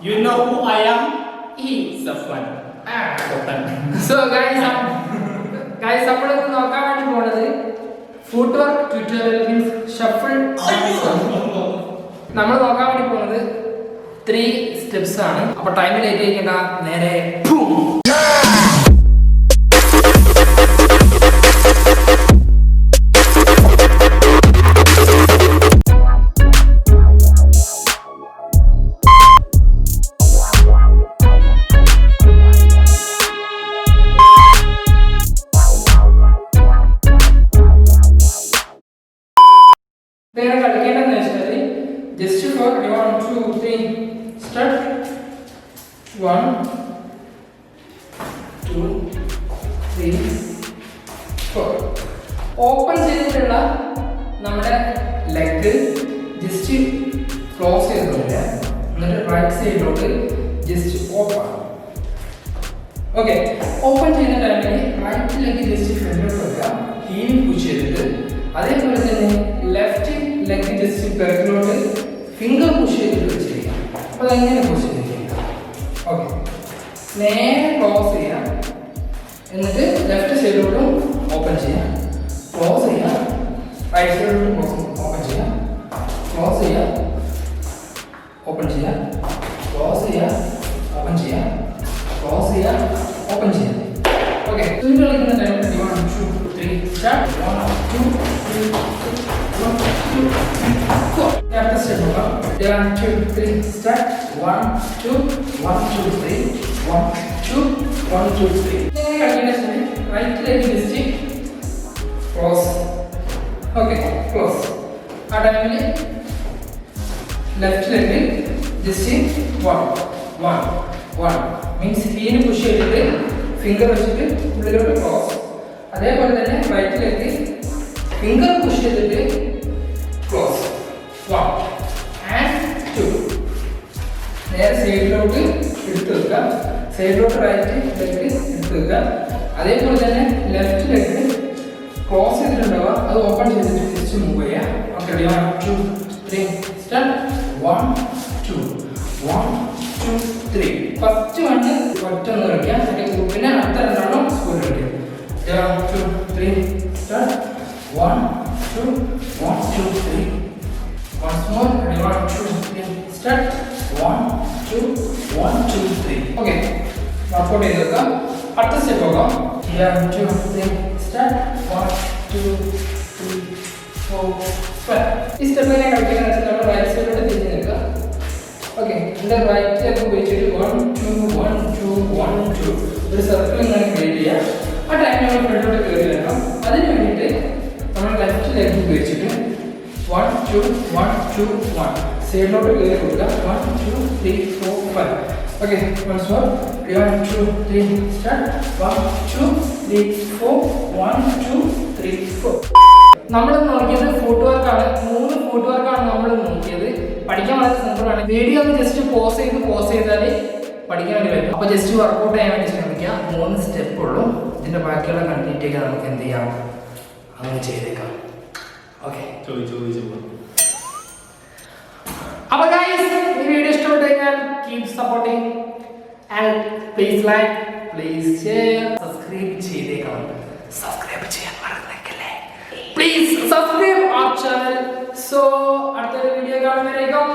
You know who I am? He is a fun. So guys, നമ്മളിന്ന് നോക്കാൻ വേണ്ടി പോണത് ഫുട് വർക്ക് ട്യൂട്ടോറിയൽ മീൻസ് ഷഫിൾ. നമ്മൾ നോക്കാൻ വേണ്ടി പോകുന്നത് 3 സ്റ്റെപ്സ് ആണ്. അപ്പൊ ടൈം ലേറ്റ് ആയിക്കണ്ട, നേരെ കളിക്കേണ്ടതെന്ന് വെച്ചാൽ ജസ്റ്റ് ഫോർ 1 2 3 സ്റ്റാർട്ട്. 1 2 3 4. ഓപ്പൺ ചെയ്തിട്ടുള്ള നമ്മുടെ ലെഗ് ജസ്റ്റ് ക്ലോസ് ചെയ്തിട്ടില്ല, എന്നിട്ട് റൈറ്റ് സൈഡിലോട്ട് ജസ്റ്റ് ഓപ്പൺ. ഓക്കെ, ഓപ്പൺ ചെയ്യുന്ന ടൈമിൽ റൈറ്റ് ലെഗ് ജസ്റ്റ് ഫ്രണ്ടിലോട്ട് വെക്കുക, ഹീൽ പുഷ് ചെയ്തിട്ട്. അതേപോലെ തന്നെ ലെഫ്റ്റ് ലെഗ് ജസ്റ്റ് ബാക്കിലോട്ട് ഫിംഗർ പുഷ് ചെയ്തിട്ട് വെച്ചിരിക്കുക. അപ്പോൾ അതെങ്ങനെ പുഷ് ചെയ്തിരിക്കുക? ഓക്കെ, നേരെ ക്ലോസ് ചെയ്യാം, എന്നിട്ട് ലെഫ്റ്റ് സൈഡിലോട്ടും ഓപ്പൺ ചെയ്യാം, ക്ലോസ് ചെയ്യാം, റൈറ്റ് സൈഡിലോട്ടും ഓപ്പൺ ചെയ്യാം, ക്ലോസ് ചെയ്യാം, ഓപ്പൺ ചെയ്യാം, ക്ലോസ് ചെയ്യാം, ഓപ്പൺ ചെയ്യാം, ക്ലോസ് ചെയ്യാം, ഓപ്പൺ ചെയ്യാം. ഓക്കെ, തുണി കളിക്കുന്ന ടൈമിൽ 1 2 3 സ്റ്റാർട്ട്. 1 2 3 1 2 4. അടുത്ത സ്റ്റെപ്പ് നോക്കാം. 1 2 3 സ്റ്റാർട്ട്. 1 2 1 2 3 1 2 1 2 3. ഇങ്ങനെ കളിക്കുന്ന right leg just close. Okay, close. ആ ടൈമിൽ left leg just 1 1 1 means heel push ചെയ്തിട്ട് ഫിംഗർ വെച്ചിട്ട് ഉള്ളിലോട്ട് ക്ലോസ്. അതേപോലെ തന്നെ റൈറ്റ് ലെഗ് ഫിംഗർ പുഷ് ചെയ്തിട്ട് ക്ലോസ്. 1 and 2. നേരെ സൈഡിലോട്ട് എടുത്ത് വെക്കുക, സൈഡിലോട്ട് റൈറ്റ് ലെഗ് എടുത്ത് വെക്കുക. അതേപോലെ തന്നെ ലെഫ്റ്റ് ലെഗ് ക്ലോസ് ചെയ്തിട്ടുണ്ടാവുക, അത് ഓപ്പൺ ചെയ്തിട്ട് ജസ്റ്റ് മൂവ് ചെയ്യുക. Okay, 1 2 3 start. 1 2 1 2 3. ഫസ്റ്റ് വണ് ഒറ്റ ഒന്ന് കളിക്കാം, പിന്നെ അടുത്ത രണ്ടെണ്ണം സ്കൂൾ കളിക്കാം. 1 2 3 start. 1 2 1 2 3. Once more. 1 2 3 start. 1 2 1 2 3. Okay, workout ചെയ്ത് വെക്കാം. അടുത്ത സ്റ്റെപ്പ് നോക്കാം. 1 2 3 start. 1 2 3 4 5. ഈ സ്റ്റെപ്പ് എങ്ങനെ കളിക്കുന്നത് വെച്ചാൽ നമ്മൾ റൈറ്റ് സൈഡിലോട്ട് തിരിഞ്ഞ് നിൽക്കുക. ഓക്കെ, എൻ്റെ റൈറ്റ് ലെഗ് ഉപയോഗിച്ചിട്ട് 1 2 1 2 1 2 ഒരു സർക്കിൾ ഇങ്ങനെ ക്രിയേറ്റ് ചെയ്യുക. ആ ടൈം നമ്മൾ ഫ്രണ്ടിലോട്ട് കയറി വരണം. അതിന് വേണ്ടിയിട്ട് നമ്മൾ ലെഫ്റ്റ് ലെഗ് ഉപയോഗിച്ചിട്ട് 1 2 1 2 1 സൈഡിലോട്ട് കയറി കൊടുക്കുക. 1 2 3 4 5. Okay, once more. 1 2 3 start. 1 2 3 4 1 2 3 4. നമ്മൾ നോക്കിയത് ഫുട് വർക്കാണ്. 3 ഫുട് വർക്കാണ് നമ്മൾ നോക്കിയത്. പഠിക്കാൻ വളരെ സിമ്പിളാണ്. വീഡിയോ ഒന്ന് ജസ്റ്റ് പോസ് ചെയ്താൽ പഠിക്കാൻ വേണ്ടി പറ്റും. അപ്പോൾ ജസ്റ്റ് വർക്കൗട്ട് ചെയ്യാൻ വേണ്ടി ശ്രമിക്കുക. 3 സ്റ്റെപ്പ് ഉള്ളൂ. ഇതിൻ്റെ ബാക്കിയുള്ള കംപ്ലീറ്റ് ഒക്കെ നമുക്ക് എന്ത് ചെയ്യാം, അങ്ങനെ ചെയ്തേക്കാം. ഓക്കെ, അപ്പോൾ ഗൈസ്, ഈ വീഡിയോ ഇഷ്ടപ്പെട്ടു കഴിഞ്ഞാൽ keep supporting and please like, please share, subscribe ചെയ്തേക്കണം. സബ്സ്ക്രൈബ് ചെയ്യാൻ മറന്നേക്കല്ലേ. Please subscribe our channel. So അടുത്ത വീഡിയോ കാണുന്നവരേക്കും